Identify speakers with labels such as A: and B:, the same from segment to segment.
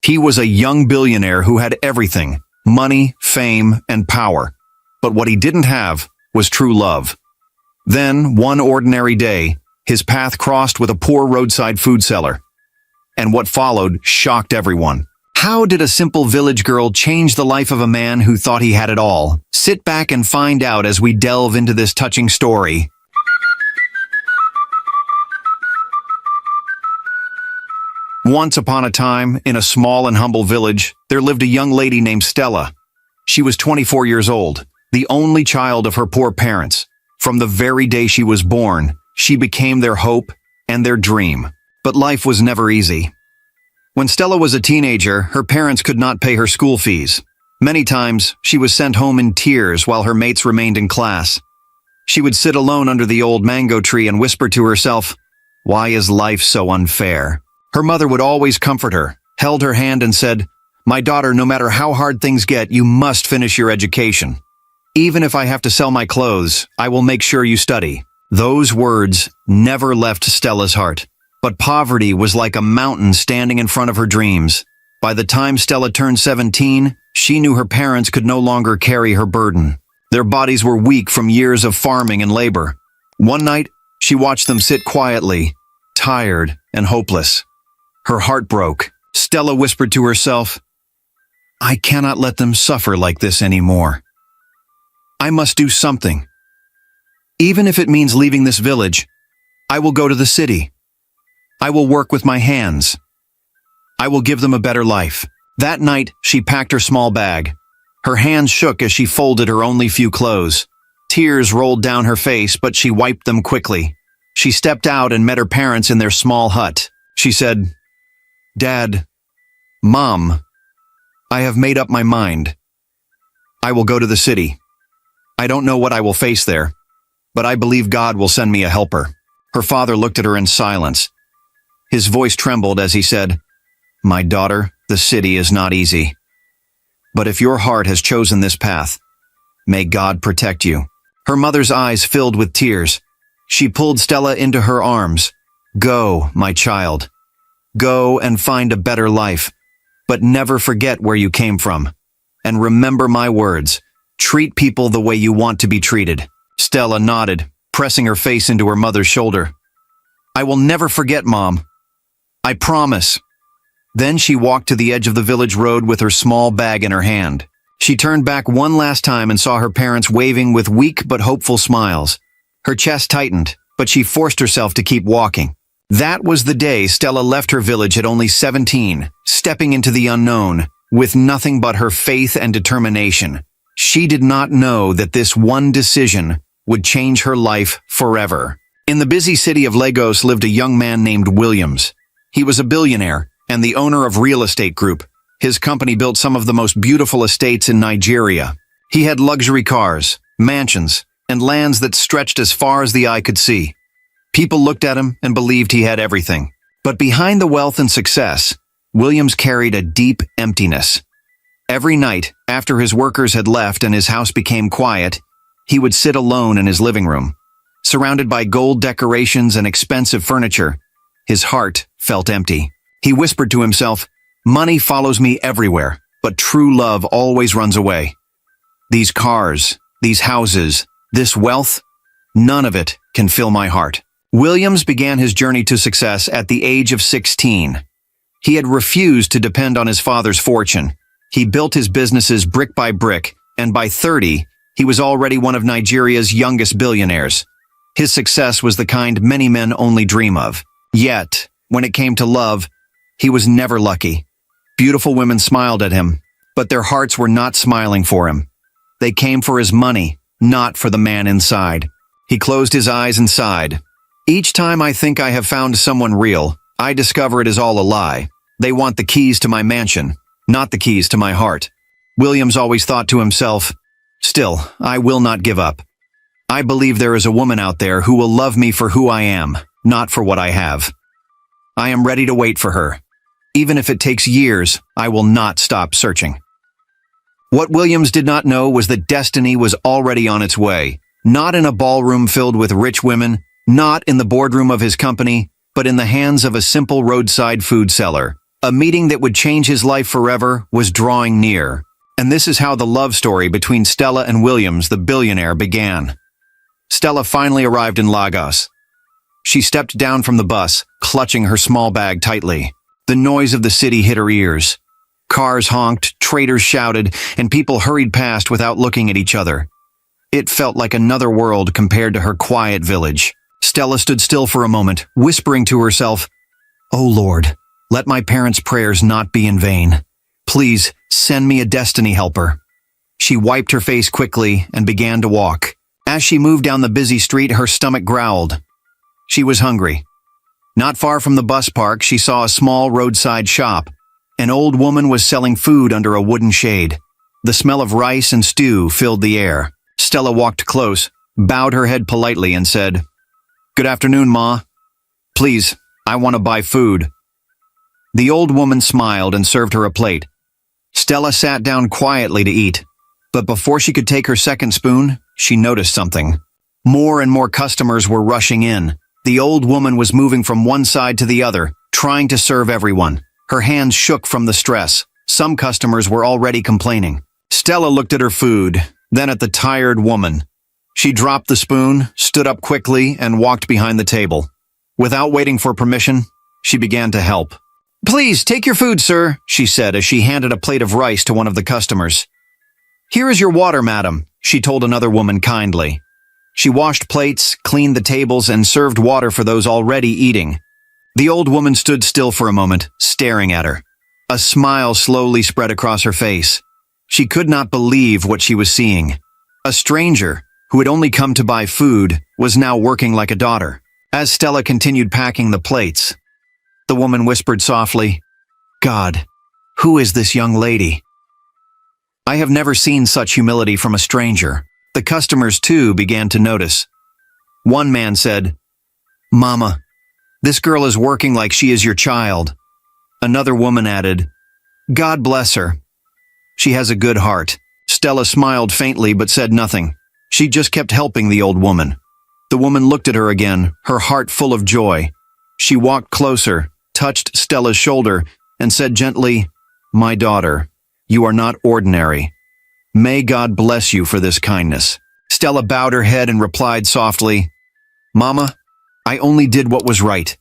A: He was a young billionaire who had everything: money, fame, and power. But what he didn't have was true love. Then, one ordinary day, his path crossed with a poor roadside food seller. And what followed shocked everyone. How did a simple village girl change the life of a man who thought he had it all? Sit back and find out as we delve into this touching story. Once upon a time, in a small and humble village, there lived a young lady named Stella. She was 24 years old, the only child of her poor parents. From the very day she was born, she became their hope and their dream. But life was never easy. When Stella was a teenager, her parents could not pay her school fees. Many times, she was sent home in tears while her mates remained in class. She would sit alone under the old mango tree and whisper to herself, "Why is life so unfair?" Her mother would always comfort her, held her hand and said, "My daughter, no matter how hard things get, you must finish your education. Even if I have to sell my clothes, I will make sure you study." Those words never left Stella's heart. But poverty was like a mountain standing in front of her dreams. By the time Stella turned 17, she knew her parents could no longer carry her burden. Their bodies were weak from years of farming and labor. One night, she watched them sit quietly, tired and hopeless. Her heart broke. Stella whispered to herself, "I cannot let them suffer like this anymore. I must do something. Even if it means leaving this village, I will go to the city. I will work with my hands. I will give them a better life." That night, she packed her small bag. Her hands shook as she folded her only few clothes. Tears rolled down her face, but she wiped them quickly. She stepped out and met her parents in their small hut. She said, "Dad, Mom, I have made up my mind. I will go to the city. I don't know what I will face there, but I believe God will send me a helper." Her father looked at her in silence. His voice trembled as he said, "My daughter, the city is not easy. But if your heart has chosen this path, may God protect you." Her mother's eyes filled with tears. She pulled Stella into her arms. "Go, my child. Go and find a better life, but never forget where you came from. And remember my words, treat people the way you want to be treated." Stella nodded, pressing her face into her mother's shoulder. "I will never forget, Mom. I promise." Then she walked to the edge of the village road with her small bag in her hand. She turned back one last time and saw her parents waving with weak but hopeful smiles. Her chest tightened, but she forced herself to keep walking. That was the day Stella left her village at only 17, stepping into the unknown, with nothing but her faith and determination. She did not know that this one decision would change her life forever. In the busy city of Lagos lived a young man named Williams. He was a billionaire and the owner of real estate group. His company built some of the most beautiful estates in Nigeria. He had luxury cars, mansions, and lands that stretched as far as the eye could see. People looked at him and believed he had everything. But behind the wealth and success, Williams carried a deep emptiness. Every night, after his workers had left and his house became quiet, he would sit alone in his living room. Surrounded by gold decorations and expensive furniture, his heart felt empty. He whispered to himself, "Money follows me everywhere, but true love always runs away. These cars, these houses, this wealth, none of it can fill my heart." Williams began his journey to success at the age of 16. He had refused to depend on his father's fortune. He built his businesses brick by brick, and by 30, he was already one of Nigeria's youngest billionaires. His success was the kind many men only dream of. Yet, when it came to love, he was never lucky. Beautiful women smiled at him, but their hearts were not smiling for him. They came for his money, not for the man inside. He closed his eyes and sighed. "Each time I think I have found someone real, I discover it is all a lie. They want the keys to my mansion, not the keys to my heart." Williams always thought to himself, "Still, I will not give up. I believe there is a woman out there who will love me for who I am, not for what I have. I am ready to wait for her. Even if it takes years, I will not stop searching." What Williams did not know was that destiny was already on its way, not in a ballroom filled with rich women, not in the boardroom of his company, but in the hands of a simple roadside food seller. A meeting that would change his life forever was drawing near. And this is how the love story between Stella and Williams, the billionaire, began. Stella finally arrived in Lagos. She stepped down from the bus, clutching her small bag tightly. The noise of the city hit her ears. Cars honked, traders shouted, and people hurried past without looking at each other. It felt like another world compared to her quiet village. Stella stood still for a moment, whispering to herself, "Oh Lord, let my parents' prayers not be in vain. Please, send me a destiny helper." She wiped her face quickly and began to walk. As she moved down the busy street, her stomach growled. She was hungry. Not far from the bus park, she saw a small roadside shop. An old woman was selling food under a wooden shade. The smell of rice and stew filled the air. Stella walked close, bowed her head politely, and said, "Good afternoon, Ma. Please, I want to buy food." The old woman smiled and served her a plate. Stella sat down quietly to eat, but before she could take her second spoon, she noticed something. More and more customers were rushing in. The old woman was moving from one side to the other, trying to serve everyone. Her hands shook from the stress. Some customers were already complaining. Stella looked at her food, then at the tired woman. She dropped the spoon, stood up quickly, and walked behind the table. Without waiting for permission, she began to help. "Please, take your food, sir," she said as she handed a plate of rice to one of the customers. "Here is your water, madam," she told another woman kindly. She washed plates, cleaned the tables, and served water for those already eating. The old woman stood still for a moment, staring at her. A smile slowly spread across her face. She could not believe what she was seeing. A stranger, who had only come to buy food, was now working like a daughter. As Stella continued packing the plates, the woman whispered softly, "God, who is this young lady?" I have never seen such humility from a stranger. The customers, too, began to notice. One man said, "Mama, this girl is working like she is your child." Another woman added, "God bless her. She has a good heart." Stella smiled faintly but said nothing. She just kept helping the old woman. The woman looked at her again, her heart full of joy. She walked closer, touched Stella's shoulder, and said gently, "My daughter, you are not ordinary. May God bless you for this kindness." Stella bowed her head and replied softly, "Mama, I only did what was right.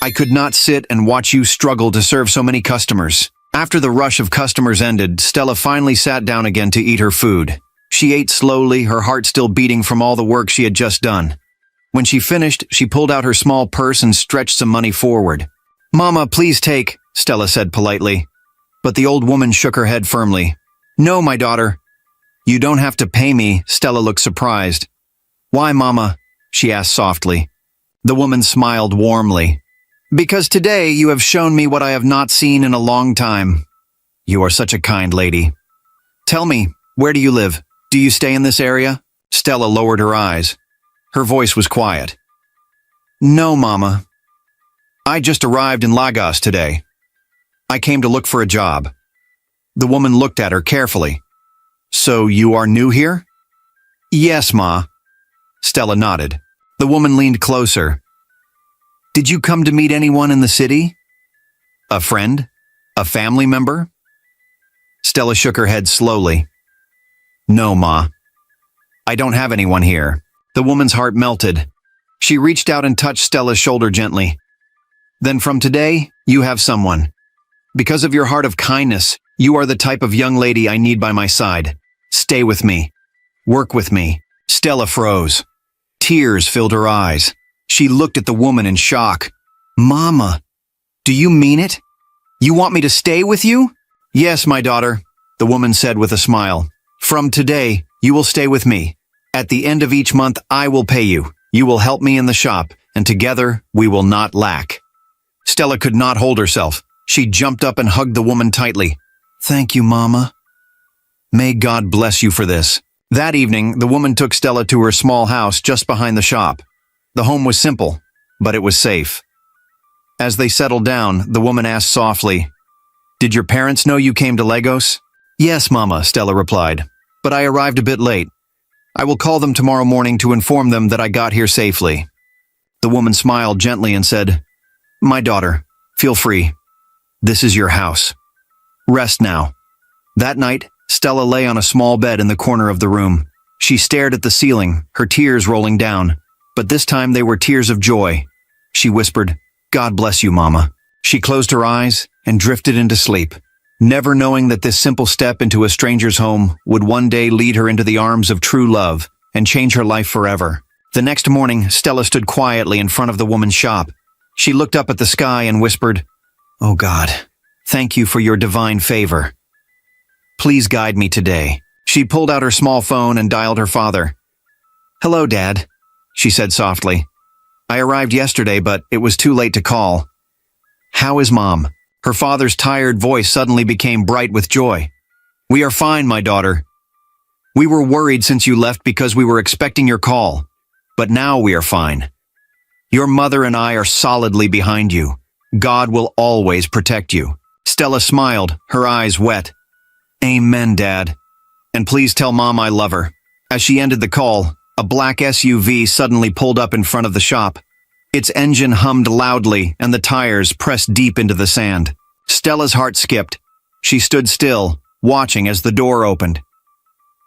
A: I could not sit and watch you struggle to serve so many customers." After the rush of customers ended, Stella finally sat down again to eat her food. She ate slowly, her heart still beating from all the work she had just done. When she finished, she pulled out her small purse and stretched some money forward. "Mama, please take," Stella said politely. But the old woman shook her head firmly. "No, my daughter. You don't have to pay me." Stella looked surprised. "Why, Mama?" she asked softly. The woman smiled warmly. "Because today you have shown me what I have not seen in a long time. You are such a kind lady. Tell me, where do you live? Do you stay in this area?" Stella lowered her eyes. Her voice was quiet. "No, Mama. I just arrived in Lagos today. I came to look for a job." The woman looked at her carefully. "So you are new here?" "Yes, Ma." Stella nodded. The woman leaned closer. "Did you come to meet anyone in the city? A friend? A family member?" Stella shook her head slowly. "No, Ma. I don't have anyone here." The woman's heart melted. She reached out and touched Stella's shoulder gently. "Then from today, you have someone. Because of your heart of kindness, you are the type of young lady I need by my side. Stay with me. Work with me." Stella froze. Tears filled her eyes. She looked at the woman in shock. "Mama, do you mean it? You want me to stay with you?" "Yes, my daughter," the woman said with a smile. "From today, you will stay with me. At the end of each month, I will pay you. You will help me in the shop, and together we will not lack." Stella could not hold herself. She jumped up and hugged the woman tightly. "Thank you, Mama. May God bless you for this." That evening, the woman took Stella to her small house just behind the shop. The home was simple, but it was safe. As they settled down, the woman asked softly, "Did your parents know you came to Lagos?" "Yes, Mama," Stella replied, "but I arrived a bit late. I will call them tomorrow morning to inform them that I got here safely." The woman smiled gently and said, "My daughter, feel free. This is your house. Rest now." That night, Stella lay on a small bed in the corner of the room. She stared at the ceiling, her tears rolling down. But this time they were tears of joy. She whispered, "God bless you, Mama." She closed her eyes and drifted into sleep, never knowing that this simple step into a stranger's home would one day lead her into the arms of true love and change her life forever. The next morning, Stella stood quietly in front of the woman's shop. She looked up at the sky and whispered, "Oh God, thank you for your divine favor. Please guide me today." She pulled out her small phone and dialed her father. "Hello, Dad," she said softly. "I arrived yesterday, but it was too late to call. How is Mom?" Her father's tired voice suddenly became bright with joy. "We are fine, my daughter. We were worried since you left because we were expecting your call, but now we are fine. Your mother and I are solidly behind you. God will always protect you." Stella smiled, her eyes wet. "Amen, Dad. And please tell Mom I love her." As she ended the call, a black SUV suddenly pulled up in front of the shop. Its engine hummed loudly and the tires pressed deep into the sand. Stella's heart skipped. She stood still, watching as the door opened.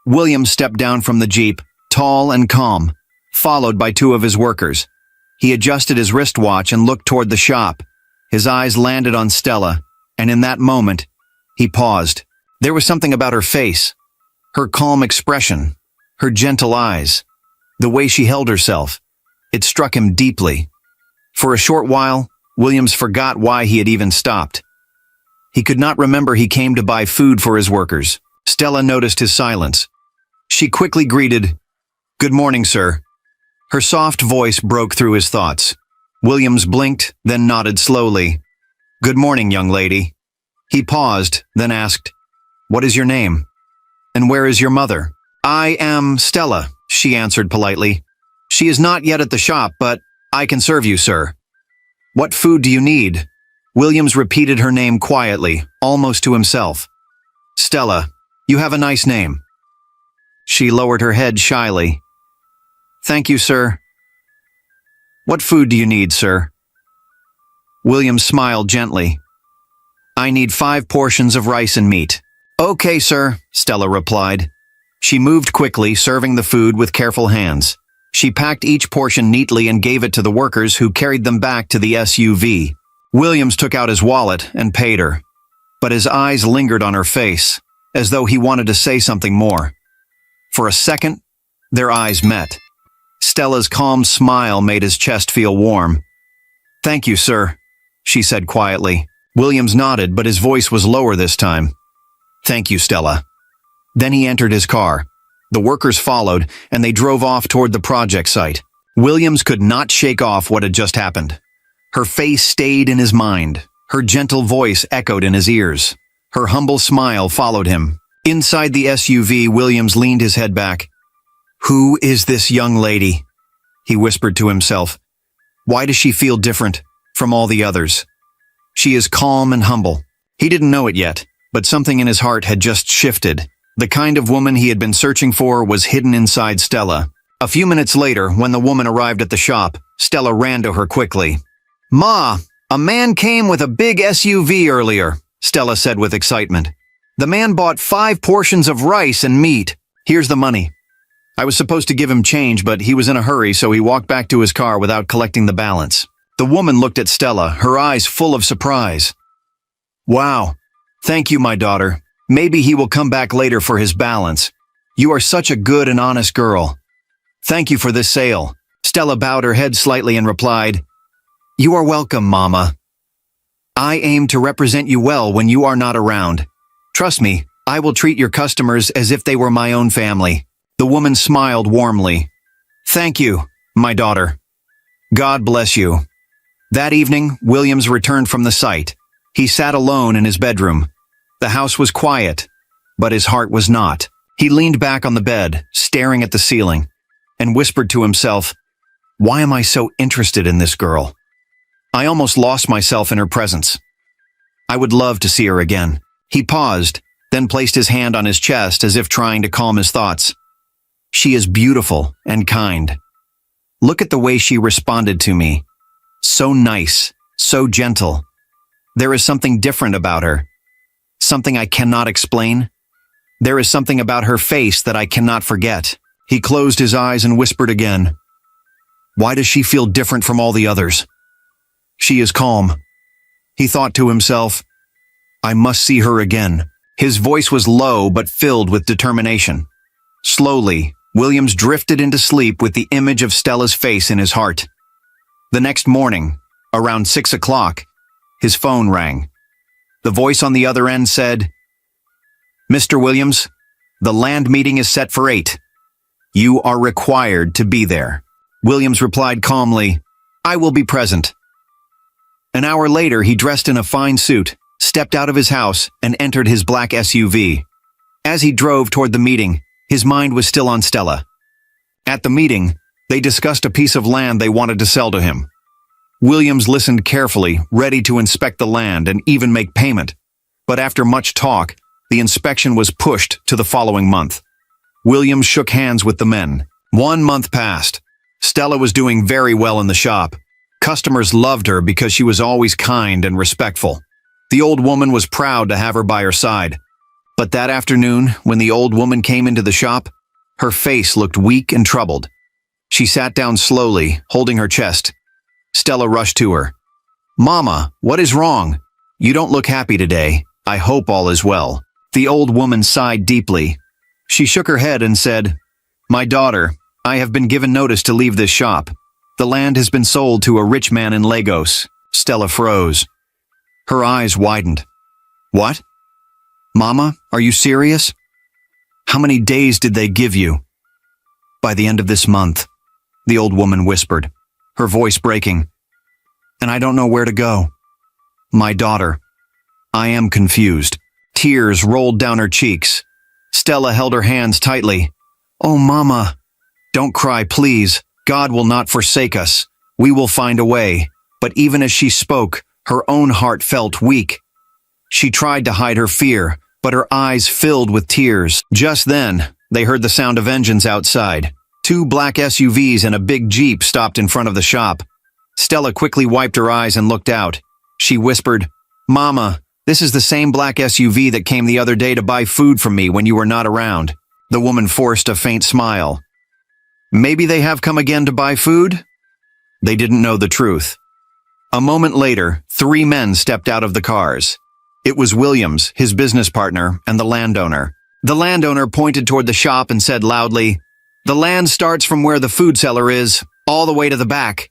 A: William stepped down from the Jeep, tall and calm, followed by two of his workers. He adjusted his wristwatch and looked toward the shop. His eyes landed on Stella, and in that moment, he paused. There was something about her face, her calm expression, her gentle eyes, the way she held herself. It struck him deeply. For a short while, Williams forgot why he had even stopped. He could not remember he came to buy food for his workers. Stella noticed his silence. She quickly greeted, "Good morning, sir." Her soft voice broke through his thoughts. Williams blinked, then nodded slowly. "Good morning, young lady." He paused, then asked, "What is your name? And where is your mother?" "I am Stella," she answered politely. "She is not yet at the shop, but I can serve you, sir." "What food do you need?" Williams repeated her name quietly, almost to himself. "Stella, you have a nice name." She lowered her head shyly. "Thank you, sir." "What food do you need, sir?" Williams smiled gently. "I need 5 portions of rice and meat." "Okay, sir," Stella replied. She moved quickly, serving the food with careful hands. She packed each portion neatly and gave it to the workers who carried them back to the SUV. Williams took out his wallet and paid her, but his eyes lingered on her face, as though he wanted to say something more. For a second, their eyes met. Stella's calm smile made his chest feel warm. "Thank you, sir," she said quietly. Williams nodded, but his voice was lower this time. "Thank you, Stella." Then he entered his car. The workers followed, and they drove off toward the project site. Williams could not shake off what had just happened. Her face stayed in his mind. Her gentle voice echoed in his ears. Her humble smile followed him. Inside the SUV, Williams leaned his head back. "Who is this young lady?" he whispered to himself. "Why does she feel different from all the others? She is calm and humble." He didn't know it yet, but something in his heart had just shifted. The kind of woman he had been searching for was hidden inside Stella. A few minutes later, when the woman arrived at the shop, Stella ran to her quickly. "Ma, a man came with a big SUV earlier," Stella said with excitement. "The man bought 5 portions of rice and meat. Here's the money." I was supposed to give him change, but he was in a hurry, so he walked back to his car without collecting the balance. The woman looked at Stella, her eyes full of surprise. "Wow. Thank you, my daughter. Maybe he will come back later for his balance. You are such a good and honest girl. Thank you for this sale." Stella bowed her head slightly and replied, "You are welcome, Mama. I aim to represent you well when you are not around. Trust me, I will treat your customers as if they were my own family." The woman smiled warmly. "Thank you, my daughter. God bless you." That evening, Williams returned from the site. He sat alone in his bedroom. The house was quiet, but his heart was not. He leaned back on the bed, staring at the ceiling, and whispered to himself, "Why am I so interested in this girl? I almost lost myself in her presence. I would love to see her again." He paused, then placed his hand on his chest as if trying to calm his thoughts. "She is beautiful and kind. Look at the way she responded to me. So nice, so gentle. There is something different about her. Something I cannot explain. There is something about her face that I cannot forget. He closed his eyes and whispered again. Why does she feel different from all the others? She is calm. He thought to himself, I must see her again. His voice was low but filled with determination. Slowly, Williams drifted into sleep with the image of Stella's face in his heart. The next morning, around 6 o'clock, his phone rang. The voice on the other end said, Mr. Williams, the land meeting is set for 8. You are required to be there. Williams replied calmly, I will be present. An hour later, he dressed in a fine suit, stepped out of his house, and entered his black SUV. As he drove toward the meeting, his mind was still on Stella. At the meeting, they discussed a piece of land they wanted to sell to him. Williams listened carefully, ready to inspect the land and even make payment. But after much talk, the inspection was pushed to the following month. Williams shook hands with the men. 1 month passed. Stella was doing very well in the shop. Customers loved her because she was always kind and respectful. The old woman was proud to have her by her side. But that afternoon, when the old woman came into the shop, her face looked weak and troubled. She sat down slowly, holding her chest. Stella rushed to her. Mama, what is wrong? You don't look happy today. I hope all is well. The old woman sighed deeply. She shook her head and said, My daughter, I have been given notice to leave this shop. The land has been sold to a rich man in Lagos. Stella froze. Her eyes widened. What? Mama, are you serious? How many days did they give you? By the end of this month, the old woman whispered, her voice breaking. And I don't know where to go. My daughter. I am confused. Tears rolled down her cheeks. Stella held her hands tightly. Oh, Mama. Don't cry, please. God will not forsake us. We will find a way. But even as she spoke, her own heart felt weak. She tried to hide her fear, but her eyes filled with tears. Just then, they heard the sound of engines outside. 2 black SUVs and a big Jeep stopped in front of the shop. Stella quickly wiped her eyes and looked out. She whispered, Mama, this is the same black SUV that came the other day to buy food from me when you were not around. The woman forced a faint smile. Maybe they have come again to buy food? They didn't know the truth. A moment later, 3 men stepped out of the cars. It was Williams, his business partner, and the landowner. The landowner pointed toward the shop and said loudly, The land starts from where the food cellar is, all the way to the back.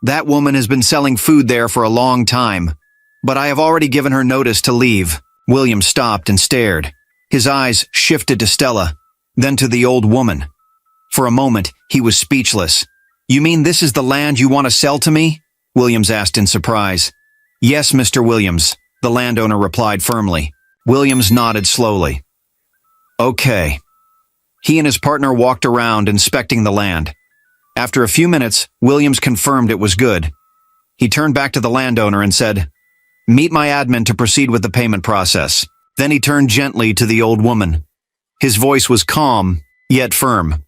A: That woman has been selling food there for a long time, but I have already given her notice to leave. William stopped and stared. His eyes shifted to Stella, then to the old woman. For a moment, he was speechless. You mean this is the land you want to sell to me? Williams asked in surprise. Yes, Mr. Williams, the landowner replied firmly. Williams nodded slowly. Okay. He and his partner walked around inspecting the land. After a few minutes, Williams confirmed it was good. He turned back to the landowner and said, Meet my admin to proceed with the payment process. Then he turned gently to the old woman. His voice was calm, yet firm.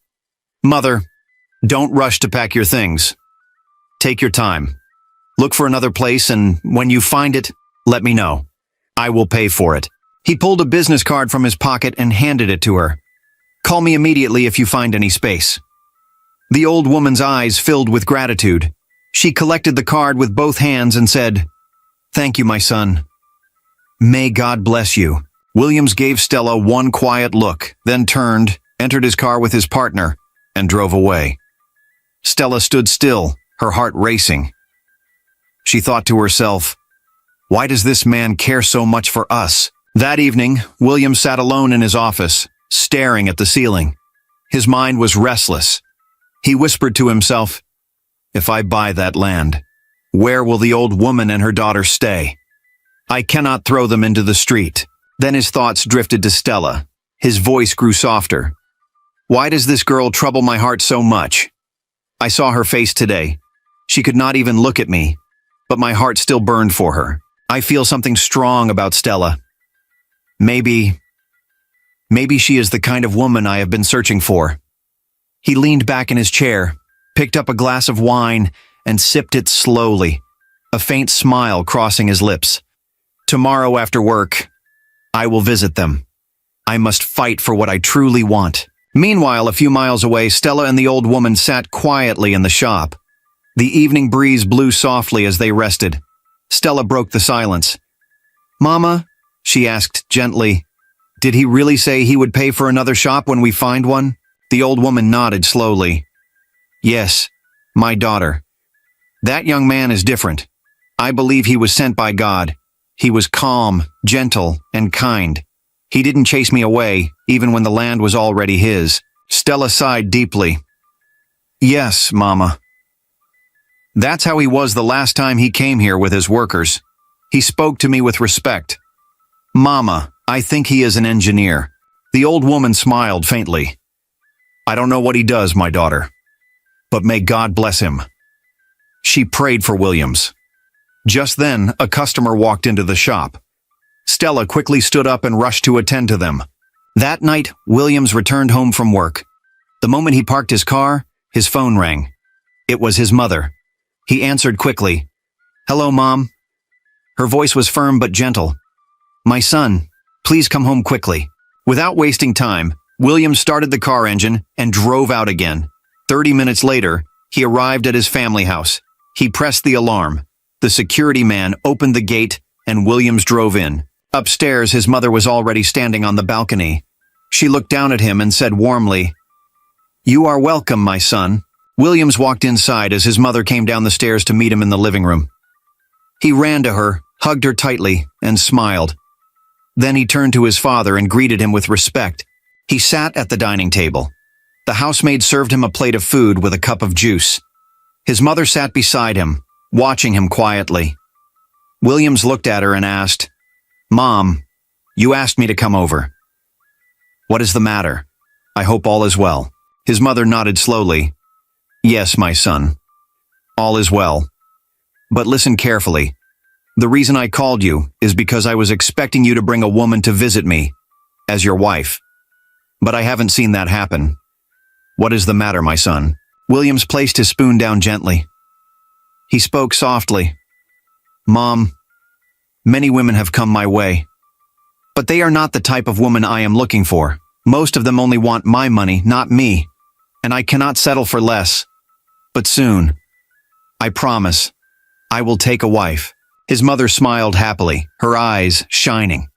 A: Mother, don't rush to pack your things. Take your time. Look for another place, and when you find it, let me know. I will pay for it. He pulled a business card from his pocket and handed it to her. Call me immediately if you find any space. The old woman's eyes filled with gratitude. She collected the card with both hands and said, Thank you, my son. May God bless you. Williams gave Stella one quiet look, then turned, entered his car with his partner, and drove away. Stella stood still, her heart racing. She thought to herself, why does this man care so much for us? That evening, William sat alone in his office, staring at the ceiling. His mind was restless. He whispered to himself, if I buy that land, where will the old woman and her daughter stay? I cannot throw them into the street. Then his thoughts drifted to Stella. His voice grew softer. Why does this girl trouble my heart so much? I saw her face today. She could not even look at me, but my heart still burned for her. I feel something strong about Stella. Maybe she is the kind of woman I have been searching for. He leaned back in his chair, picked up a glass of wine, and sipped it slowly, a faint smile crossing his lips. Tomorrow after work, I will visit them. I must fight for what I truly want. Meanwhile, a few miles away, Stella and the old woman sat quietly in the shop. The evening breeze blew softly as they rested. Stella broke the silence. "Mama," she asked gently, "did he really say he would pay for another shop when we find one?" The old woman nodded slowly. "Yes, my daughter. That young man is different. I believe he was sent by God. He was calm, gentle, and kind. He didn't chase me away, even when the land was already his." Stella sighed deeply. "Yes, Mama. That's how he was the last time he came here with his workers. He spoke to me with respect. Mama, I think he is an engineer." The old woman smiled faintly. "I don't know what he does, my daughter, but may God bless him." She prayed for Williams. Just then, a customer walked into the shop. Stella quickly stood up and rushed to attend to them. That night, Williams returned home from work. The moment he parked his car, his phone rang. It was his mother. He answered quickly. "Hello, Mom." Her voice was firm but gentle. "My son, please come home quickly." Without wasting time, Williams started the car engine and drove out again. 30 minutes later, he arrived at his family house. He pressed the alarm. The security man opened the gate and Williams drove in. Upstairs, his mother was already standing on the balcony. She looked down at him and said warmly, "You are welcome, my son." Williams walked inside as his mother came down the stairs to meet him in the living room. He ran to her, hugged her tightly, and smiled. Then he turned to his father and greeted him with respect. He sat at the dining table. The housemaid served him a plate of food with a cup of juice. His mother sat beside him, watching him quietly. Williams looked at her and asked, "Mom, you asked me to come over. What is the matter? I hope all is well." His mother nodded slowly. "Yes, my son. All is well. But listen carefully. The reason I called you is because I was expecting you to bring a woman to visit me, as your wife. But I haven't seen that happen. What is the matter, my son?" Williams placed his spoon down gently. He spoke softly. "Mom, many women have come my way. But they are not the type of woman I am looking for. Most of them only want my money, not me. And I cannot settle for less. But soon, I promise, I will take a wife." His mother smiled happily, her eyes shining.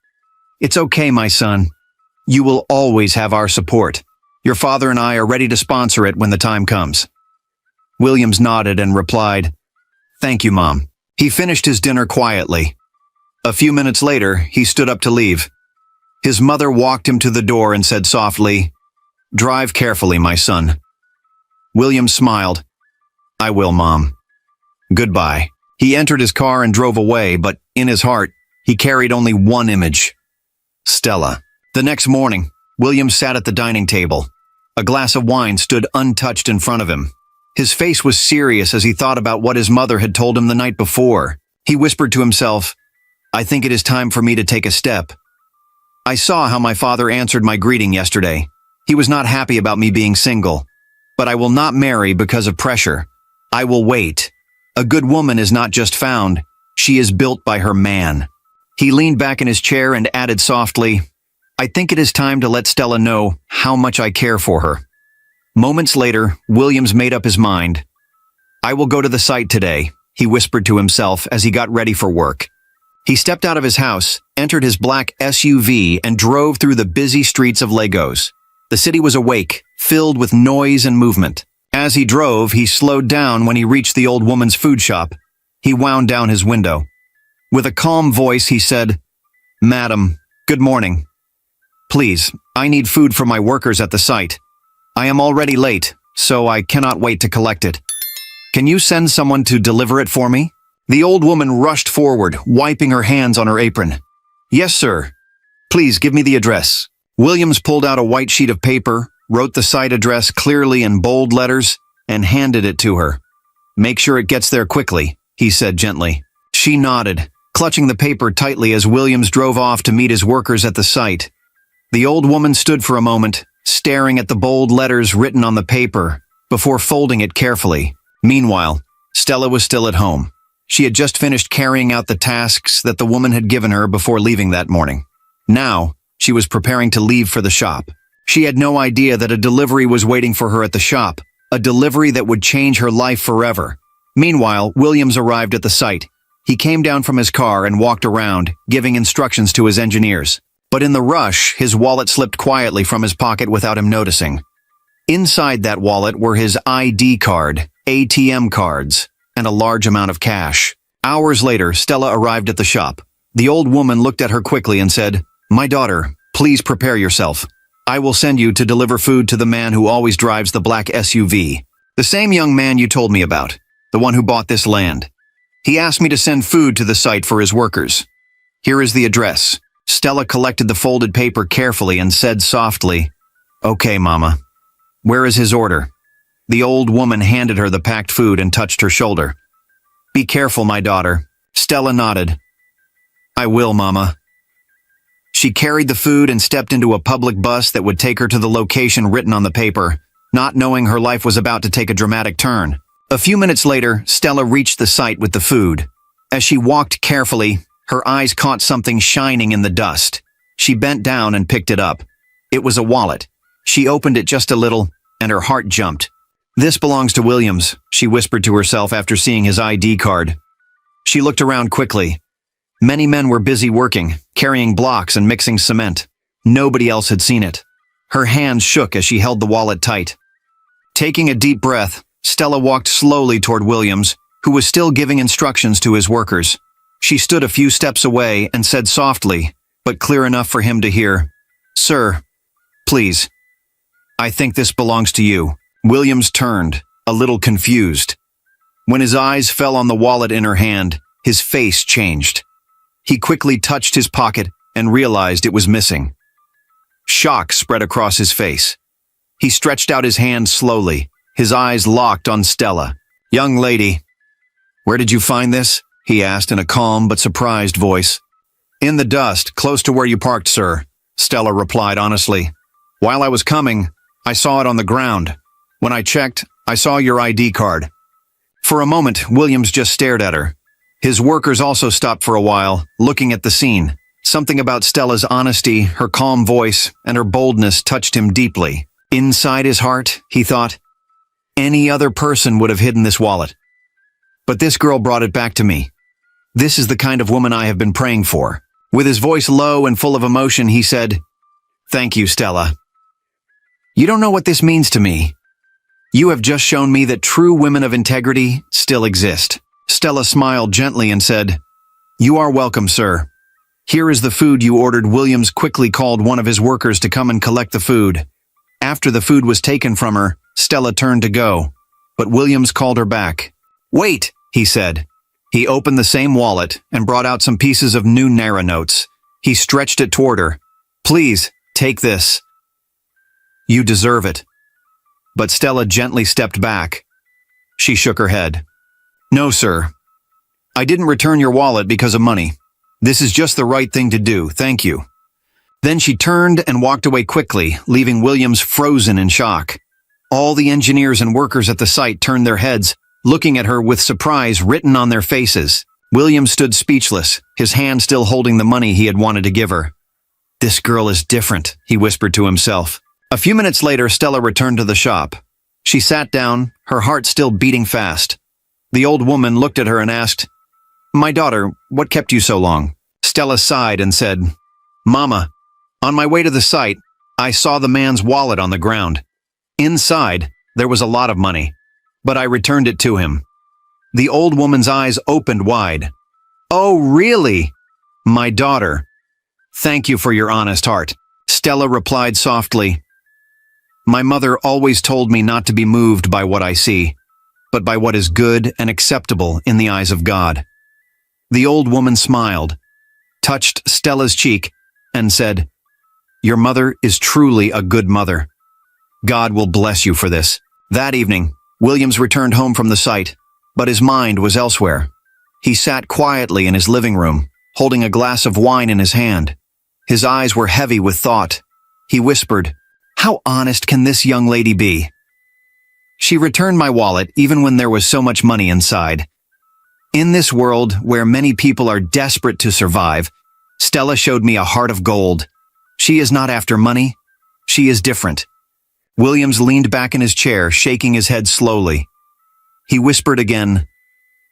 A: "It's okay, my son. You will always have our support. Your father and I are ready to sponsor it when the time comes." Williams nodded and replied, "Thank you, Mom." He finished his dinner quietly. A few minutes later, he stood up to leave. His mother walked him to the door and said softly, "Drive carefully, my son." Williams smiled. "I will, Mom. Goodbye." He entered his car and drove away, but in his heart, he carried only one image: Stella. The next morning, Williams sat at the dining table. A glass of wine stood untouched in front of him. His face was serious as he thought about what his mother had told him the night before. He whispered to himself, "I think it is time for me to take a step." I saw how my father answered my greeting yesterday. He was not happy about me being single. But I will not marry because of pressure. I will wait. A good woman is not just found, she is built by her man. He leaned back in his chair and added softly, "I think it is time to let Stella know how much I care for her." Moments later, Williams made up his mind. "I will go to the site today," he whispered to himself as he got ready for work. He stepped out of his house, entered his black SUV, and drove through the busy streets of Lagos. The city was awake, filled with noise and movement. As he drove, he slowed down when he reached the old woman's food shop. He wound down his window. With a calm voice, he said, "Madam, good morning. Please, I need food for my workers at the site. I am already late, so I cannot wait to collect it. Can you send someone to deliver it for me?" The old woman rushed forward, wiping her hands on her apron. "Yes, sir. Please give me the address." Williams pulled out a white sheet of paper, wrote the site address clearly in bold letters, and handed it to her. "Make sure it gets there quickly," he said gently. She nodded, clutching the paper tightly as Williams drove off to meet his workers at the site. The old woman stood for a moment, staring at the bold letters written on the paper, before folding it carefully. Meanwhile, Stella was still at home. She had just finished carrying out the tasks that the woman had given her before leaving that morning. Now, she was preparing to leave for the shop. She had no idea that a delivery was waiting for her at the shop, a delivery that would change her life forever. Meanwhile, Williams arrived at the site. He came down from his car and walked around, giving instructions to his engineers. But in the rush, his wallet slipped quietly from his pocket without him noticing. Inside that wallet were his ID card, ATM cards, and a large amount of cash. Hours later, Stella arrived at the shop. The old woman looked at her quickly and said, "My daughter, please prepare yourself. I will send you to deliver food to the man who always drives the black SUV. The same young man you told me about, the one who bought this land. He asked me to send food to the site for his workers. Here is the address." Stella collected the folded paper carefully and said softly, "Okay, Mama. Where is his order?" The old woman handed her the packed food and touched her shoulder. "Be careful, my daughter." Stella nodded. "I will, Mama." She carried the food and stepped into a public bus that would take her to the location written on the paper, not knowing her life was about to take a dramatic turn. A few minutes later, Stella reached the site with the food. As she walked carefully, her eyes caught something shining in the dust. She bent down and picked it up. It was a wallet. She opened it just a little, and her heart jumped. "This belongs to Williams," she whispered to herself after seeing his ID card. She looked around quickly. Many men were busy working, carrying blocks and mixing cement. Nobody else had seen it. Her hands shook as she held the wallet tight. Taking a deep breath, Stella walked slowly toward Williams, who was still giving instructions to his workers. She stood a few steps away and said softly, but clear enough for him to hear, "Sir, please. I think this belongs to you." Williams turned, a little confused. When his eyes fell on the wallet in her hand, his face changed. He quickly touched his pocket and realized it was missing. Shock spread across his face. He stretched out his hand slowly, his eyes locked on Stella. "Young lady, where did you find this?" he asked in a calm but surprised voice. "In the dust, close to where you parked, sir," Stella replied honestly. "While I was coming, I saw it on the ground. When I checked, I saw your ID card." For a moment, Williams just stared at her. His workers also stopped for a while, looking at the scene. Something about Stella's honesty, her calm voice, and her boldness touched him deeply. Inside his heart, he thought, any other person would have hidden this wallet. But this girl brought it back to me. This is the kind of woman I have been praying for. With his voice low and full of emotion, he said, "Thank you, Stella. You don't know what this means to me. You have just shown me that true women of integrity still exist." Stella smiled gently and said, "You are welcome, sir. Here is the food you ordered." Williams quickly called one of his workers to come and collect the food. After the food was taken from her, Stella turned to go, but Williams called her back. "Wait," he said. He opened the same wallet and brought out some pieces of new Naira notes. He stretched it toward her. "Please, take this. You deserve it." But Stella gently stepped back. She shook her head. "No, sir. I didn't return your wallet because of money. This is just the right thing to do, thank you." Then she turned and walked away quickly, leaving Williams frozen in shock. All the engineers and workers at the site turned their heads, looking at her with surprise written on their faces. Williams stood speechless, his hand still holding the money he had wanted to give her. "This girl is different," he whispered to himself. A few minutes later, Stella returned to the shop. She sat down, her heart still beating fast. The old woman looked at her and asked, "My daughter, what kept you so long?" Stella sighed and said, "Mama, on my way to the site, I saw the man's wallet on the ground. Inside, there was a lot of money, but I returned it to him." The old woman's eyes opened wide. "Oh, really? My daughter. Thank you for your honest heart." Stella replied softly, "My mother always told me not to be moved by what I see, but by what is good and acceptable in the eyes of God." The old woman smiled, touched Stella's cheek, and said, "Your mother is truly a good mother. God will bless you for this." That evening, Williams returned home from the site, but his mind was elsewhere. He sat quietly in his living room, holding a glass of wine in his hand. His eyes were heavy with thought. He whispered, "How honest can this young lady be? She returned my wallet even when there was so much money inside. In this world where many people are desperate to survive, Stella showed me a heart of gold. She is not after money. She is different. Williams leaned back in his chair, shaking his head slowly. He whispered again,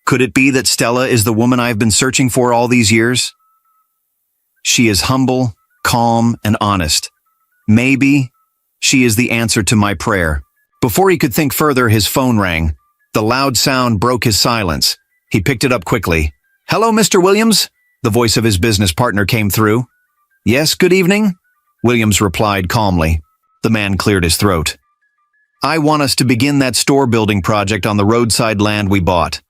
A: "Could it be that Stella is the woman I've been searching for all these years? She is humble, calm, and honest. Maybe she is the answer to my prayer." Before he could think further, his phone rang. The loud sound broke his silence. He picked it up quickly. "Hello, Mr. Williams?" The voice of his business partner came through. "Yes, good evening," Williams replied calmly. The man cleared his throat. "I want us to begin that store building project on the roadside land we bought."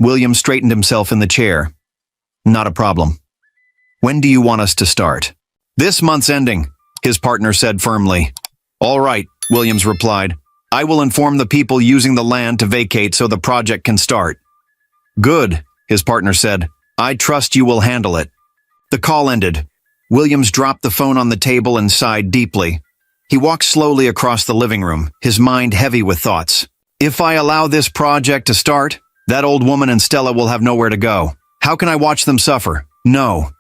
A: Williams straightened himself in the chair. "Not a problem. When do you want us to start?" "This month's ending," his partner said firmly. "All right," Williams replied. "I will inform the people using the land to vacate so the project can start." "Good," his partner said. "I trust you will handle it." The call ended. Williams dropped the phone on the table and sighed deeply. He walked slowly across the living room, his mind heavy with thoughts. "If I allow this project to start, that old woman and Stella will have nowhere to go. How can I watch them suffer? No,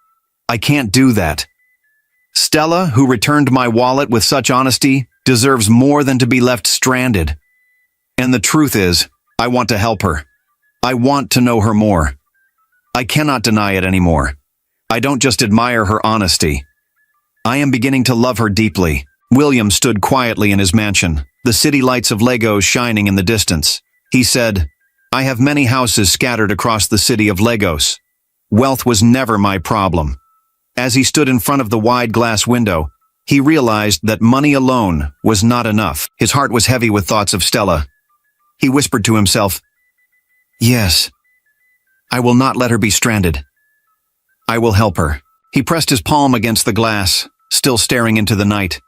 A: I can't do that. Stella, who returned my wallet with such honesty, deserves more than to be left stranded. And the truth is, I want to help her. I want to know her more. I cannot deny it anymore. I don't just admire her honesty. I am beginning to love her deeply." William stood quietly in his mansion, the city lights of Legos shining in the distance. He said, "I have many houses scattered across the city of Legos. Wealth was never my problem." As he stood in front of the wide glass window, he realized that money alone was not enough. His heart was heavy with thoughts of Stella. He whispered to himself, "Yes, I will not let her be stranded. I will help her." He pressed his palm against the glass, still staring into the night.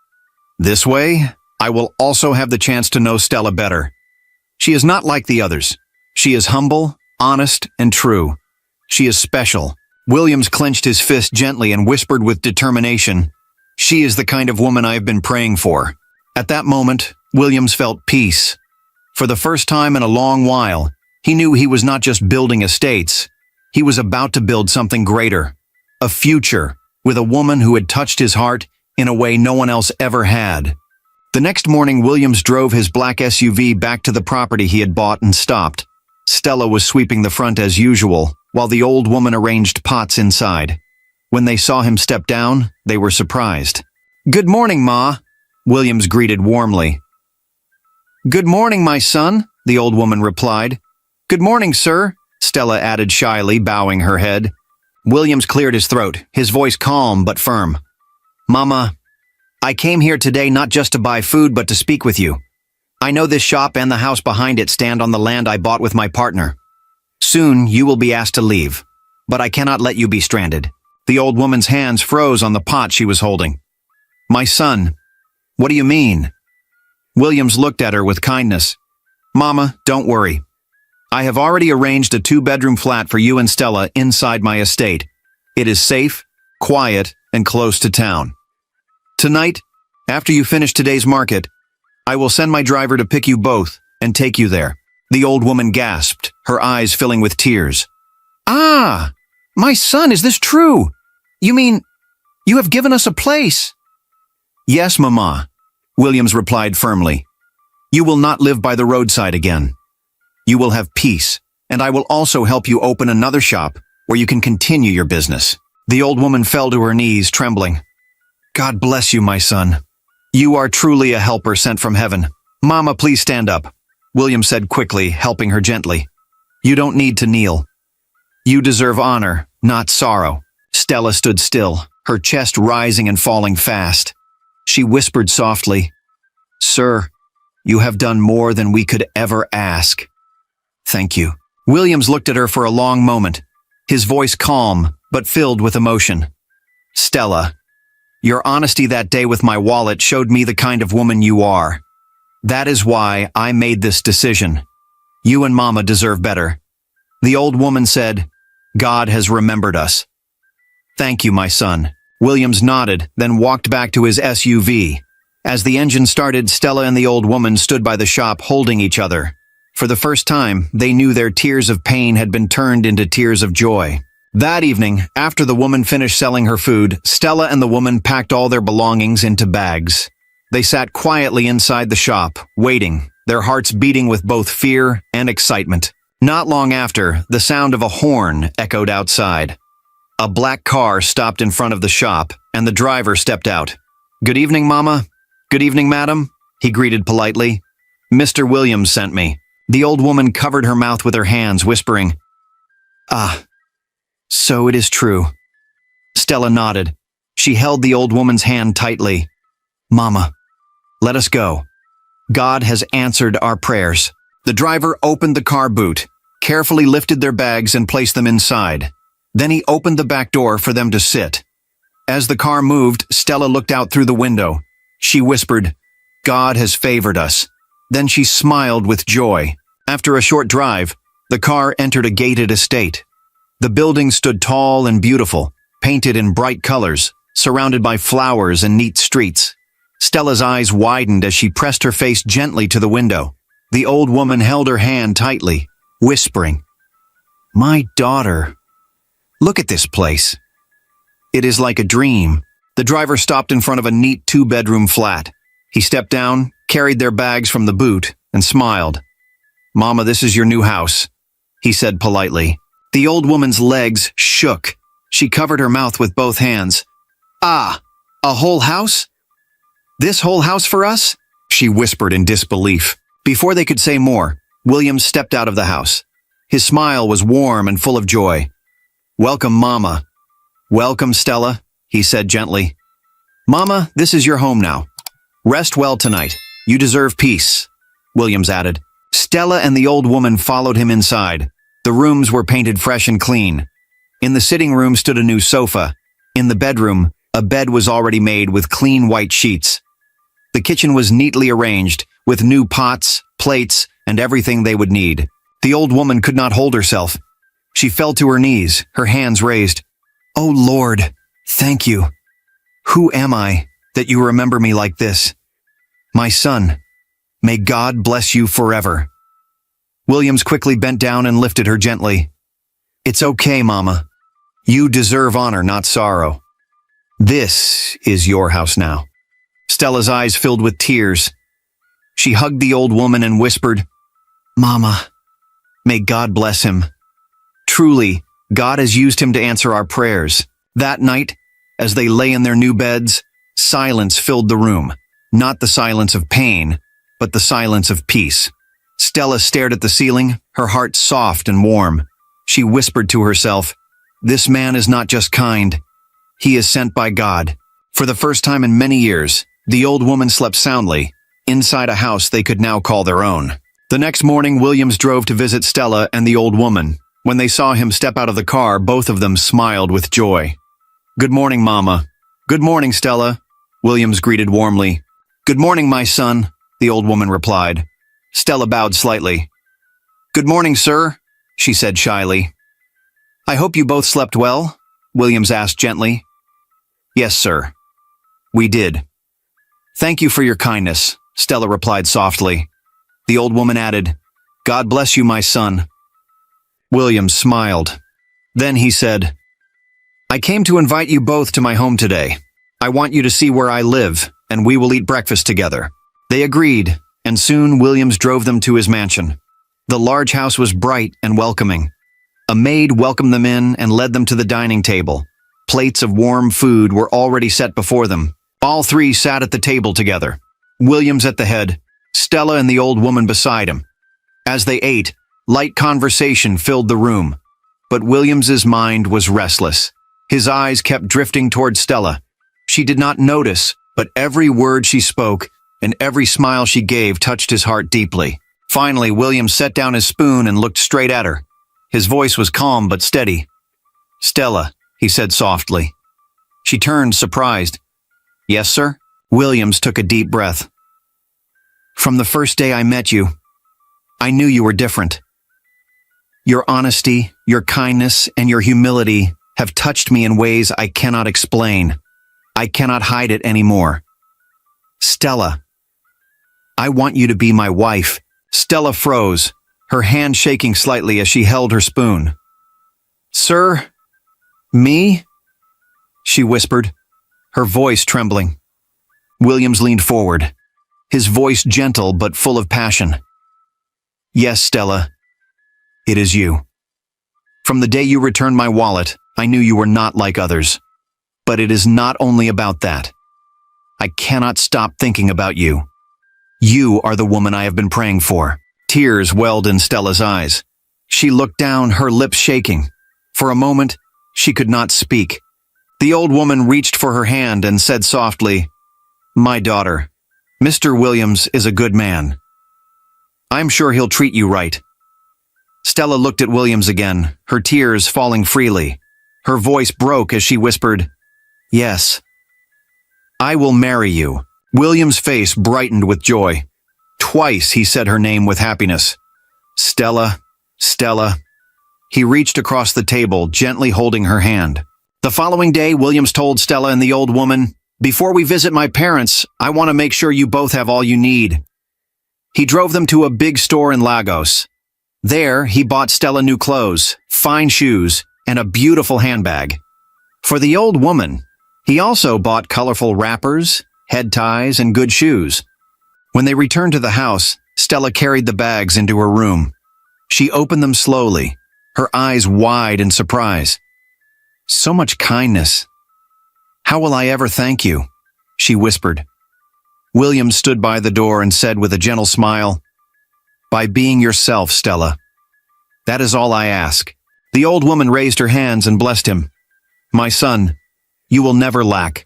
A: "This way, I will also have the chance to know Stella better. She is not like the others. She is humble, honest, and true. She is special." Williams clenched his fist gently and whispered with determination, "She is the kind of woman I have been praying for." At that moment, Williams felt peace. For the first time in a long while, he knew he was not just building estates. He was about to build something greater. A future with a woman who had touched his heart in a way no one else ever had. The next morning, Williams drove his black SUV back to the property he had bought and stopped. Stella was sweeping the front as usual, while the old woman arranged pots inside. When they saw him step down, they were surprised. "Good morning, Ma," Williams greeted warmly. "Good morning, my son," the old woman replied. "Good morning, sir," Stella added shyly, bowing her head. Williams cleared his throat, his voice calm but firm. "Mama, I came here today not just to buy food but to speak with you. I know this shop and the house behind it stand on the land I bought with my partner. Soon you will be asked to leave, but I cannot let you be stranded." The old woman's hands froze on the pot she was holding. "My son, what do you mean?" Williams looked at her with kindness. "Mama, don't worry. I have already arranged a 2-bedroom flat for you and Stella inside my estate. It is safe, quiet, and close to town. Tonight, after you finish today's market, I will send my driver to pick you both and take you there." The old woman gasped, her eyes filling with tears. "Ah, my son, is this true? You mean, you have given us a place?" "Yes, Mama," Williams replied firmly. "You will not live by the roadside again. You will have peace, and I will also help you open another shop where you can continue your business." The old woman fell to her knees, trembling. "God bless you, my son. You are truly a helper sent from heaven." "Mama, please stand up," William said quickly, helping her gently. "You don't need to kneel. You deserve honor, not sorrow." Stella stood still, her chest rising and falling fast. She whispered softly, "Sir, you have done more than we could ever ask. Thank you." Williams looked at her for a long moment, his voice calm but filled with emotion. "Stella, your honesty that day with my wallet showed me the kind of woman you are. That is why I made this decision. You and Mama deserve better." The old woman said, "God has remembered us." "Thank you, my son." Williams nodded, then walked back to his SUV. As the engine started, Stella and the old woman stood by the shop holding each other. For the first time, they knew their tears of pain had been turned into tears of joy. That evening, after the woman finished selling her food, Stella and the woman packed all their belongings into bags. They sat quietly inside the shop, waiting, their hearts beating with both fear and excitement. Not long after, the sound of a horn echoed outside. A black car stopped in front of the shop, and the driver stepped out. "Good evening, Mama." "Good evening, Madam," he greeted politely. "Mr. Williams sent me." The old woman covered her mouth with her hands, whispering, "Ah, so it is true." Stella nodded. She held the old woman's hand tightly. "Mama, let us go. God has answered our prayers." The driver opened the car boot, carefully lifted their bags and placed them inside. Then he opened the back door for them to sit. As the car moved, Stella looked out through the window. She whispered, "God has favored us." Then she smiled with joy. After a short drive, the car entered a gated estate. The building stood tall and beautiful, painted in bright colors, surrounded by flowers and neat streets. Stella's eyes widened as she pressed her face gently to the window. The old woman held her hand tightly, whispering, "My daughter, look at this place. It is like a dream." The driver stopped in front of a neat two-bedroom flat. He stepped down, carried their bags from the boot, and smiled. "Mama, this is your new house," he said politely. The old woman's legs shook. She covered her mouth with both hands. "Ah, a whole house? This whole house for us?" she whispered in disbelief. Before they could say more, William stepped out of the house. His smile was warm and full of joy. "Welcome, Mama." "Welcome, Stella," he said gently. "Mama, this is your home now. Rest well tonight. You deserve peace," Williams added. Stella and the old woman followed him inside. The rooms were painted fresh and clean. In the sitting room stood a new sofa. In the bedroom, a bed was already made with clean white sheets. The kitchen was neatly arranged, with new pots, plates, and everything they would need. The old woman could not hold herself. She fell to her knees, her hands raised. "Oh Lord, thank you. Who am I that you remember me like this? My son, may God bless you forever." Williams quickly bent down and lifted her gently. "It's okay, Mama. You deserve honor, not sorrow. This is your house now." Stella's eyes filled with tears. She hugged the old woman and whispered, "Mama, may God bless him. Truly, God has used him to answer our prayers." That night, as they lay in their new beds, silence filled the room. Not the silence of pain, but the silence of peace. Stella stared at the ceiling, her heart soft and warm. She whispered to herself, "This man is not just kind. He is sent by God." For the first time in many years, the old woman slept soundly, inside a house they could now call their own. The next morning, Williams drove to visit Stella and the old woman. When they saw him step out of the car, both of them smiled with joy. "Good morning, Mama." "Good morning, Stella," Williams greeted warmly. "Good morning, my son," the old woman replied. Stella bowed slightly. "Good morning, sir," she said shyly. "I hope you both slept well?" Williams asked gently. "Yes, sir. We did." "Thank you for your kindness," Stella replied softly. The old woman added, "God bless you, my son." Williams smiled. Then he said, "I came to invite you both to my home today. I want you to see where I live, and we will eat breakfast together." They agreed, and soon Williams drove them to his mansion. The large house was bright and welcoming. A maid welcomed them in and led them to the dining table. Plates of warm food were already set before them. All three sat at the table together. Williams at the head, Stella and the old woman beside him. As they ate, light conversation filled the room. But Williams's mind was restless. His eyes kept drifting toward Stella. She did not notice, but every word she spoke and every smile she gave touched his heart deeply. Finally, Williams set down his spoon and looked straight at her. His voice was calm but steady. "Stella," he said softly. She turned, surprised. "Yes, sir?" Williams took a deep breath. "From the first day I met you, I knew you were different. Your honesty, your kindness, and your humility have touched me in ways I cannot explain. I cannot hide it anymore. Stella, I want you to be my wife." Stella froze, her hand shaking slightly as she held her spoon. "Sir? Me?" she whispered, her voice trembling. Williams leaned forward, his voice gentle but full of passion. "Yes, Stella, it is you. From the day you returned my wallet, I knew you were not like others. But it is not only about that. I cannot stop thinking about you. You are the woman I have been praying for." Tears welled in Stella's eyes. She looked down, her lips shaking. For a moment, she could not speak. The old woman reached for her hand and said softly, "My daughter, Mr. Williams is a good man. I'm sure he'll treat you right." Stella looked at Williams again, her tears falling freely. Her voice broke as she whispered, "Yes, I will marry you." Williams' face brightened with joy. Twice he said her name with happiness. "Stella, Stella." He reached across the table, gently holding her hand. The following day, Williams told Stella and the old woman, "Before we visit my parents, I want to make sure you both have all you need." He drove them to a big store in Lagos. There, he bought Stella new clothes, fine shoes, and a beautiful handbag. For the old woman, he also bought colorful wrappers, head ties, and good shoes. When they returned to the house, Stella carried the bags into her room. She opened them slowly, her eyes wide in surprise. "So much kindness. How will I ever thank you?" she whispered. Williams stood by the door and said with a gentle smile, "By being yourself, Stella. That is all I ask." The old woman raised her hands and blessed him. "My son, you will never lack.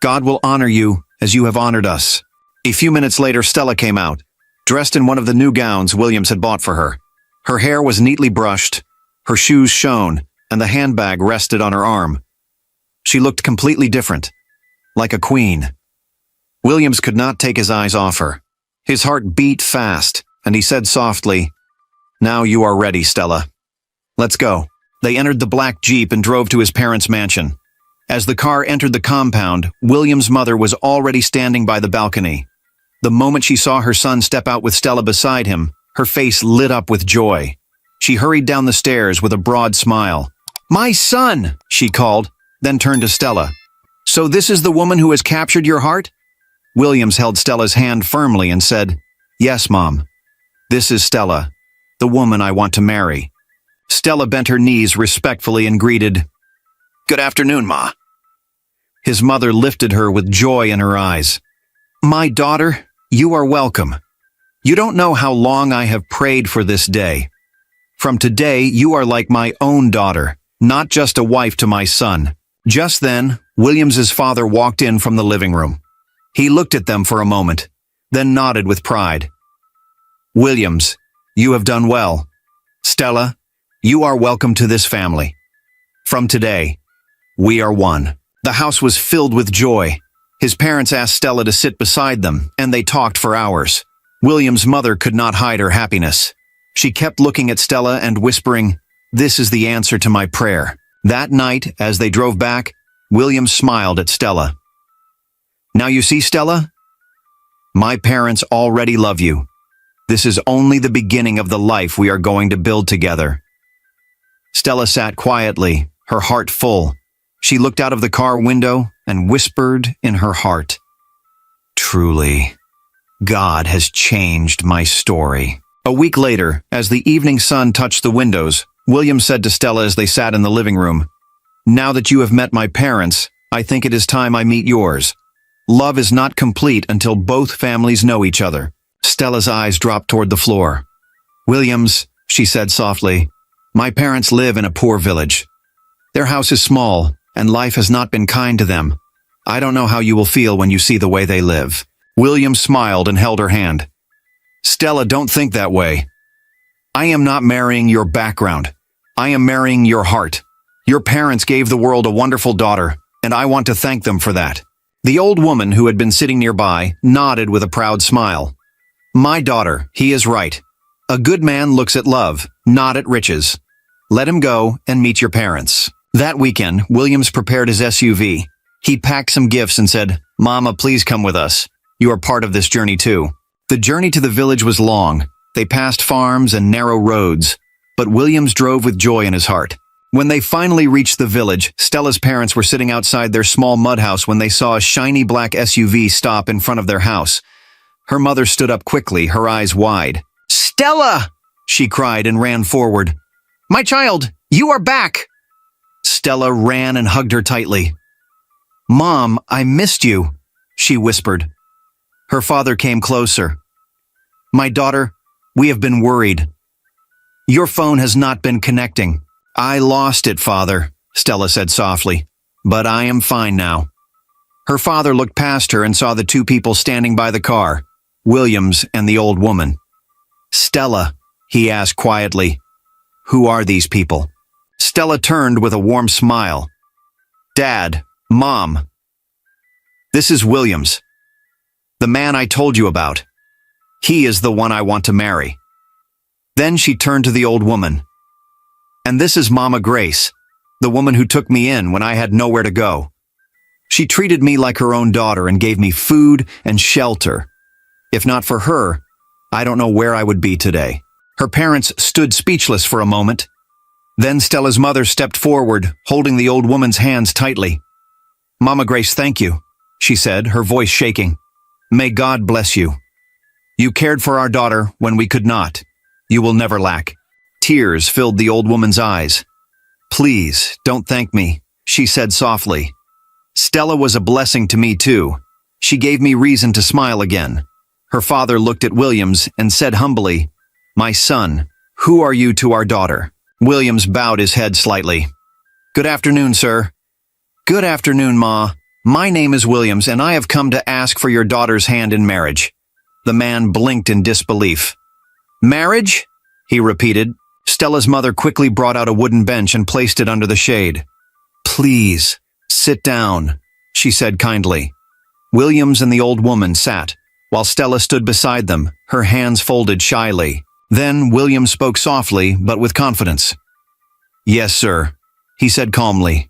A: God will honor you as you have honored us." A few minutes later, Stella came out, dressed in one of the new gowns Williams had bought for her. Her hair was neatly brushed, her shoes shone, and the handbag rested on her arm. She looked completely different, like a queen. Williams could not take his eyes off her. His heart beat fast, and he said softly, "Now you are ready, Stella. Let's go." They entered the black Jeep and drove to his parents' mansion. As the car entered the compound, Williams' mother was already standing by the balcony. The moment she saw her son step out with Stella beside him, her face lit up with joy. She hurried down the stairs with a broad smile. "My son!" she called, then turned to Stella. "So this is the woman who has captured your heart?" Williams held Stella's hand firmly and said, "Yes, Mom. This is Stella, the woman I want to marry." Stella bent her knees respectfully and greeted, "Good afternoon, Ma." His mother lifted her with joy in her eyes. "My daughter, you are welcome. You don't know how long I have prayed for this day. From today, you are like my own daughter, not just a wife to my son." Just then, Williams's father walked in from the living room. He looked at them for a moment, then nodded with pride. "Williams, you have done well. Stella, you are welcome to this family. From today, we are one." The house was filled with joy. His parents asked Stella to sit beside them, and they talked for hours. William's mother could not hide her happiness. She kept looking at Stella and whispering, "This is the answer to my prayer." That night, as they drove back, William smiled at Stella. "Now you see, Stella? My parents already love you. This is only the beginning of the life we are going to build together." Stella sat quietly, her heart full. She looked out of the car window and whispered in her heart, "Truly, God has changed my story." A week later, as the evening sun touched the windows, William said to Stella as they sat in the living room, "Now that you have met my parents, I think it is time I meet yours. Love is not complete until both families know each other." Stella's eyes dropped toward the floor. "Williams," she said softly, "my parents live in a poor village. Their house is small, and life has not been kind to them. I don't know how you will feel when you see the way they live." William smiled and held her hand. "Stella, don't think that way. I am not marrying your background. I am marrying your heart. Your parents gave the world a wonderful daughter, and I want to thank them for that." The old woman, who had been sitting nearby, nodded with a proud smile. "My daughter, he is right. A good man looks at love, not at riches. Let him go and meet your parents." That weekend, Williams prepared his SUV. He packed some gifts and said, "Mama, please come with us. You are part of this journey too." The journey to the village was long. They passed farms and narrow roads, but Williams drove with joy in his heart. When they finally reached the village, Stella's parents were sitting outside their small mud house when they saw a shiny black SUV stop in front of their house. Her mother stood up quickly, her eyes wide. "Stella!" she cried and ran forward. "My child, you are back!" Stella ran and hugged her tightly. "Mom, I missed you," she whispered. Her father came closer. "My daughter, we have been worried. Your phone has not been connecting." "I lost it, Father," Stella said softly, "but I am fine now." Her father looked past her and saw the two people standing by the car, Williams and the old woman. "Stella," he asked quietly, "who are these people?" Stella turned with a warm smile. "Dad, Mom, this is Williams, the man I told you about. He is the one I want to marry." Then she turned to the old woman. "And this is Mama Grace, the woman who took me in when I had nowhere to go. She treated me like her own daughter and gave me food and shelter. If not for her, I don't know where I would be today." Her parents stood speechless for a moment. Then Stella's mother stepped forward, holding the old woman's hands tightly. "Mama Grace, thank you," she said, her voice shaking. "May God bless you. You cared for our daughter when we could not. You will never lack." Tears filled the old woman's eyes. "Please, don't thank me," she said softly. "Stella was a blessing to me too. She gave me reason to smile again." Her father looked at Williams and said humbly, "My son, who are you to our daughter?" Williams bowed his head slightly. "Good afternoon, sir." "Good afternoon, Ma. My name is Williams, and I have come to ask for your daughter's hand in marriage." The man blinked in disbelief. "Marriage?" he repeated. Stella's mother quickly brought out a wooden bench and placed it under the shade. "Please, sit down," she said kindly. Williams and the old woman sat, while Stella stood beside them, her hands folded shyly. Then Williams spoke softly, but with confidence. "Yes, sir," he said calmly.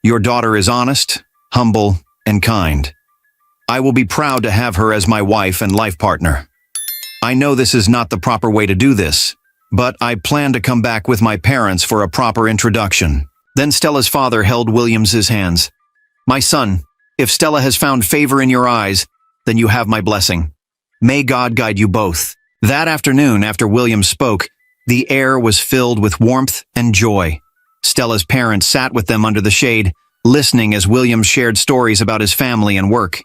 A: "Your daughter is honest, humble, and kind. I will be proud to have her as my wife and life partner. I know this is not the proper way to do this, but I plan to come back with my parents for a proper introduction." Then Stella's father held Williams's hands. "My son, if Stella has found favor in your eyes, then you have my blessing. May God guide you both." That afternoon, after Williams spoke, the air was filled with warmth and joy. Stella's parents sat with them under the shade, listening as Williams shared stories about his family and work.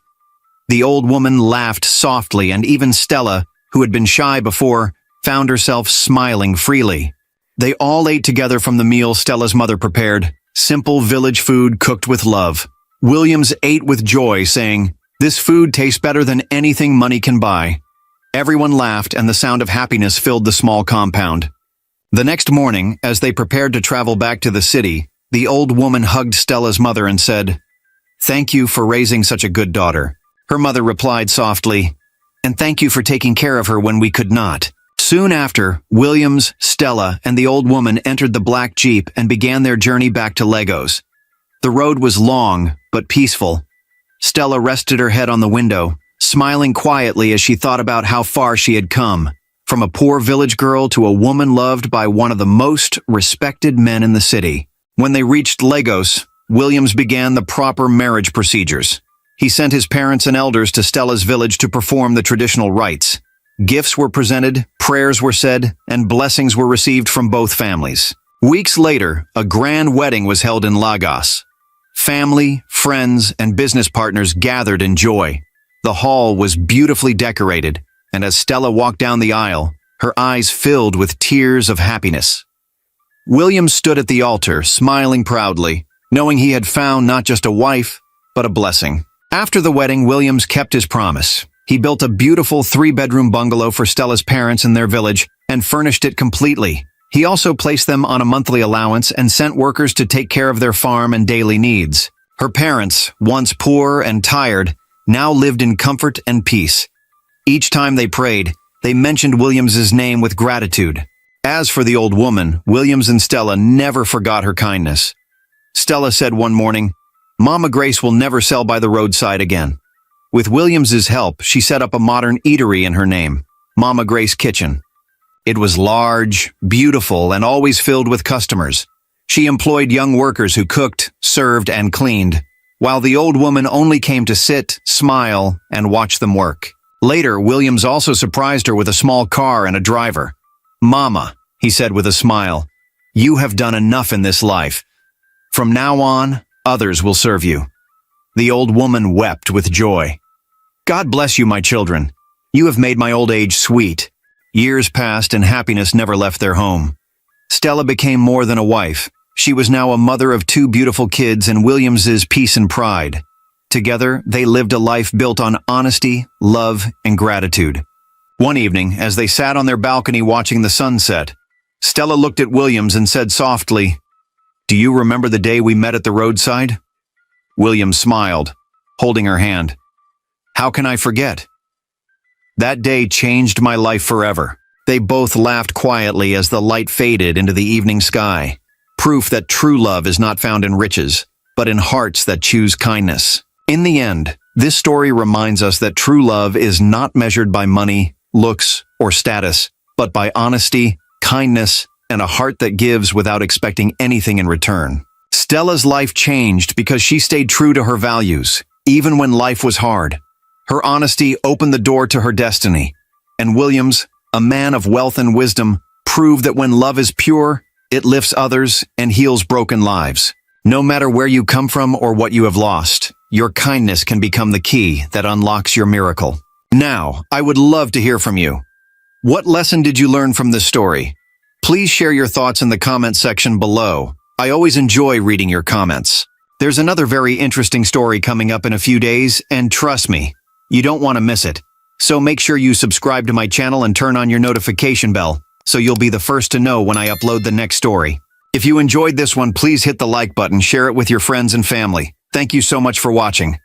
A: The old woman laughed softly, and even Stella, who had been shy before, found herself smiling freely. They all ate together from the meal Stella's mother prepared, simple village food cooked with love. Williams ate with joy, saying, "This food tastes better than anything money can buy." Everyone laughed, and the sound of happiness filled the small compound. The next morning, as they prepared to travel back to the city, the old woman hugged Stella's mother and said, "Thank you for raising such a good daughter." Her mother replied softly, "And thank you for taking care of her when we could not." Soon after, Williams, Stella, and the old woman entered the black Jeep and began their journey back to Lagos. The road was long, but peaceful. Stella rested her head on the window, smiling quietly as she thought about how far she had come, from a poor village girl to a woman loved by one of the most respected men in the city. When they reached Lagos, Williams began the proper marriage procedures. He sent his parents and elders to Stella's village to perform the traditional rites. Gifts were presented, prayers were said, and blessings were received from both families. Weeks later, a grand wedding was held in Lagos. Family, friends, and business partners gathered in joy. The hall was beautifully decorated, and as Stella walked down the aisle, her eyes filled with tears of happiness. William stood at the altar, smiling proudly, knowing he had found not just a wife, but a blessing. After the wedding, Williams kept his promise. He built a beautiful 3-bedroom bungalow for Stella's parents in their village and furnished it completely. He also placed them on a monthly allowance and sent workers to take care of their farm and daily needs. Her parents, once poor and tired, now lived in comfort and peace. Each time they prayed, they mentioned Williams's name with gratitude. As for the old woman, Williams and Stella never forgot her kindness. Stella said one morning, "Mama Grace will never sell by the roadside again." With Williams's help, she set up a modern eatery in her name. Mama Grace kitchen. It was large, beautiful, and always filled with customers. She employed young workers who cooked, served, and cleaned, while the old woman only came to sit, smile, and watch them work. Later, Williams also surprised her with a small car and a driver. "Mama," he said with a smile, "you have done enough in this life. From now on, others will serve you." The old woman wept with joy. "God bless you, my children. You have made my old age sweet." Years passed and happiness never left their home. Stella became more than a wife. She was now a mother of 2 beautiful kids and Williams's peace and pride. Together, they lived a life built on honesty, love, and gratitude. One evening, as they sat on their balcony watching the sunset, Stella looked at Williams and said softly, "Do you remember the day we met at the roadside?" Williams smiled, holding her hand. "How can I forget? That day changed my life forever." They both laughed quietly as the light faded into the evening sky, proof that true love is not found in riches, but in hearts that choose kindness. In the end, this story reminds us that true love is not measured by money, looks, or status, but by honesty, kindness, and a heart that gives without expecting anything in return. Stella's life changed because she stayed true to her values, even when life was hard. Her honesty opened the door to her destiny, and Williams, a man of wealth and wisdom, proved that when love is pure, it lifts others and heals broken lives. No matter where you come from or what you have lost, your kindness can become the key that unlocks your miracle. Now, I would love to hear from you. What lesson did you learn from this story? Please share your thoughts in the comment section below. I always enjoy reading your comments. There's another very interesting story coming up in a few days, and trust me, you don't want to miss it. So make sure you subscribe to my channel and turn on your notification bell, so you'll be the first to know when I upload the next story. If you enjoyed this one, please hit the like button, share it with your friends and family. Thank you so much for watching.